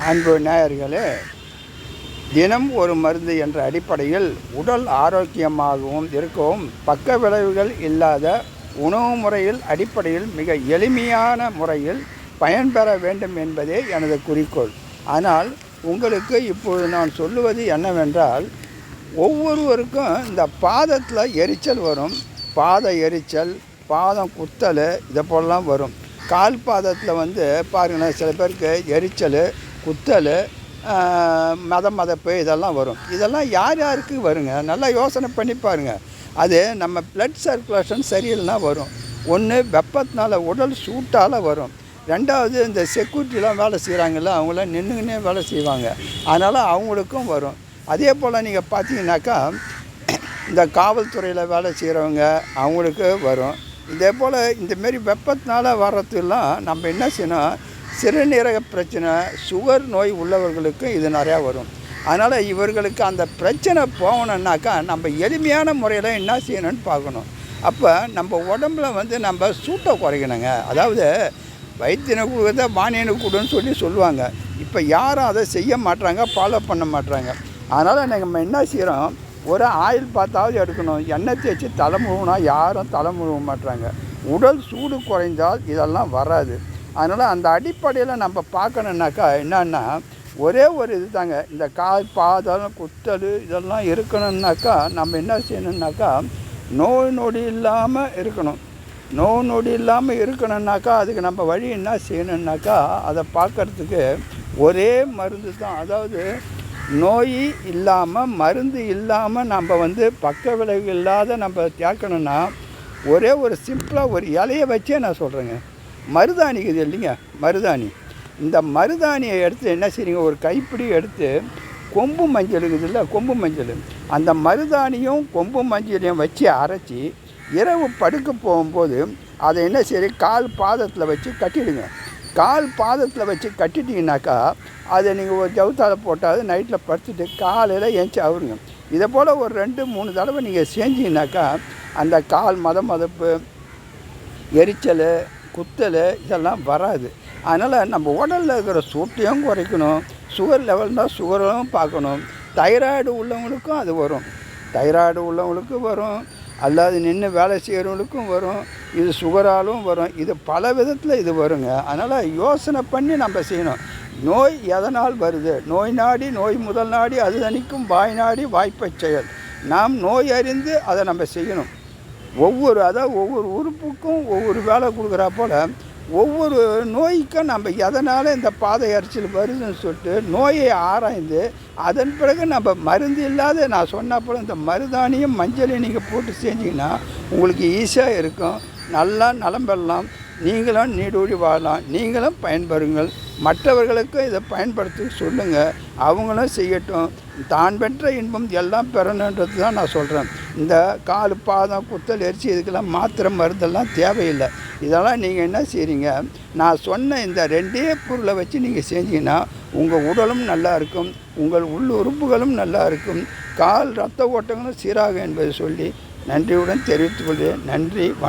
அன்பு நேயர்களே, தினம் ஒரு மருந்து என்ற அடிப்படையில் உடல் ஆரோக்கியமாகவும் இருக்கவும் பக்க விளைவுகள் இல்லாத உணவு முறையில் அடிப்படையில் மிக எளிமையான முறையில் பயன்பெற வேண்டும் என்பதே எனது குறிக்கோள். ஆனால் உங்களுக்கு இப்பொழுது நான் சொல்லுவது என்னவென்றால், ஒவ்வொருவருக்கும் இந்த பாதத்தில் எரிச்சல் வரும். பாத எரிச்சல், பாதம் குத்தல், இதை போலலாம் வரும். கால் பாதத்தில் பாருங்களேன், சில பேருக்கு எரிச்சல், குத்தல், மதப்பு இதெல்லாம் வரும். இதெல்லாம் யார் யாருக்கு வருங்க? நல்லா யோசனை பண்ணி பாருங்கள். அது நம்ம ப்ளட் சர்க்குலேஷன் சரியில்லைனா வரும். ஒன்று வெப்பத்தினால, உடல் சூட்டால் வரும். ரெண்டாவது இந்த செக்யூரிட்டிலாம் வேலை செய்கிறாங்கல்ல, அவங்களாம் நின்றுக்கினே வேலை செய்வாங்க, அதனால் அவங்களுக்கும் வரும். அதே போல் நீங்கள் பார்த்தீங்கன்னாக்கா, இந்த காவல்துறையில் வேலை செய்கிறவங்க அவங்களுக்கு வரும். இதே போல் இந்தமாரி வெப்பத்தினால வர்றதுலாம் நம்ம என்ன செய்யணும், சிறுநீரக பிரச்சனை, சுகர் நோய் உள்ளவர்களுக்கு இது நிறையா வரும். அதனால் இவர்களுக்கு அந்த பிரச்சனை போகணுன்னாக்கா நம்ம எளிமையான முறையில் என்ன செய்யணும்னு பார்க்கணும். அப்போ நம்ம உடம்புல நம்ம சூட்டை குறைக்கணுங்க. அதாவது வைத்தியனை கொடுக்குறத வாணியனை கொடுன்னு சொல்லுவாங்க. இப்போ யாரும் அதை செய்ய மாட்டாங்க, ஃபாலோ பண்ண மாட்டாங்க. அதனால் நம்ம என்ன செய்கிறோம், ஒரு ஆயில் பார்த்தாவது எடுக்கணும். எண்ணெய் தேய்ச்சி தலை முழுவினா யாரும் தலை முழுவ மாட்டாங்க. உடல் சூடு குறைந்தால் இதெல்லாம் வராது. அதனால் அந்த அடிப்படையில் நம்ம பார்க்கணுன்னாக்கா என்னன்னா, ஒரே ஒரு இது தாங்க, இந்த கால் பாதம் குத்தல் இதெல்லாம் இருக்கணுன்னாக்கா நம்ம என்ன செய்யணுன்னாக்கா, நோய் நொடி இல்லாமல் இருக்கணும். நோய் நொடி இல்லாமல் இருக்கணுன்னாக்கா அதுக்கு நம்ம வழி என்ன செய்யணுன்னாக்கா, அதை பார்க்குறதுக்கு ஒரே மருந்து தான். அதாவது நோய் இல்லாமல், மருந்து இல்லாமல் நம்ம பக்க விளைவு இல்லாத நம்ம தேக்கணும்னா, ஒரே ஒரு சிம்பிளாக ஒரு இலையை வச்சே நான் சொல்கிறேங்க. மருதாணி இது இல்லைங்க, மருதாணி. இந்த மருதாணியை எடுத்து என்ன செய்றீங்க, ஒரு கைப்பிடி எடுத்து கொம்பு மஞ்சள் இருக்குதுல்ல, கொம்பு மஞ்சள், அந்த மருதாணியும் கொம்பு மஞ்சளையும் வச்சு அரைச்சி இரவு படுக்க போகும்போது அதை என்ன செய்ய, கால் பாதத்தில் வச்சு கட்டிடுங்க. கால் பாதத்தில் வச்சு கட்டிட்டிங்கனாக்கா அதை நீங்கள் ஒரு ஜவுத்தால் போட்டால் நைட்டில் படுத்துட்டு காலையில் ஏஞ்சி அவருங்க. இதை போல் ஒரு 2-3 தடவை நீங்கள் செஞ்சீங்கனாக்கா அந்த கால் மதப்பு, எரிச்சல், குத்தல் இதெல்லாம் வராது. அதனால் நம்ம உடலில் இருக்கிற சூட்டையும் குறைக்கணும். சுகர் லெவல்னால் சுகரும் பார்க்கணும். தைராய்டு உள்ளவங்களுக்கும் அது வரும். தைராய்டு உள்ளவங்களுக்கும் வரும், அல்லாது நின்று வேலை செய்கிறவங்களுக்கும் வரும். இது சுகராலும் வரும். இது பல விதத்தில் இது வருங்க. அதனால் யோசனை பண்ணி நம்ம செய்யணும். நோய் எதனால் வருது? நோய் நாடி நோய் முதல் நாடி அது தணிக்கும் வாய் நாடி வாய்ப்பை செயல். நாம் நோய் அறிந்து அதை நம்ம செய்யணும். ஒவ்வொரு உறுப்புக்கும் ஒவ்வொரு வேலை கொடுக்குறா போல் ஒவ்வொரு நோய்க்கும் நம்ம எதனால் இந்த பாத எரிச்சல் வருதுன்னு சொல்லிட்டு நோயை ஆராய்ந்து அதன் பிறகு நம்ம மருந்து இல்லாத நான் சொன்ன போல் இந்த மருதாணியும் மஞ்சளையும் நீங்கள் போட்டு செஞ்சிங்கன்னா உங்களுக்கு ஈஸியாக இருக்கும். நல்லா நலம் பெறலாம். நீங்களும் நீடூழி வாழலாம். நீங்களும் பயன்பெறுங்கள். மற்றவர்களுக்கும் இதை பயன்படுத்தி சொல்லுங்கள். அவங்களும் செய்யட்டும். தான் பெற்ற இன்பம் எல்லாம் பெறணுன்றது தான் நான் சொல்கிறேன். இந்த கால் பாதம் குத்தல் எரிச்சி இதுக்கெல்லாம் மாத்திரை மருந்தெல்லாம் தேவையில்லை. இதெல்லாம் நீங்கள் என்ன செய்கிறீங்க, நான் சொன்ன இந்த 2 பொருளை வச்சு நீங்கள் செஞ்சீங்கன்னா உங்கள் உடலும் நல்லா இருக்கும், உங்கள் உள்ளுறுப்புகளும் நல்லா இருக்கும், கால் இரத்த ஓட்டங்களும் சீராகும் என்பதை சொல்லி நன்றியுடன் தெரிவித்துக் கொள்கிறேன். நன்றி, வணக்கம்.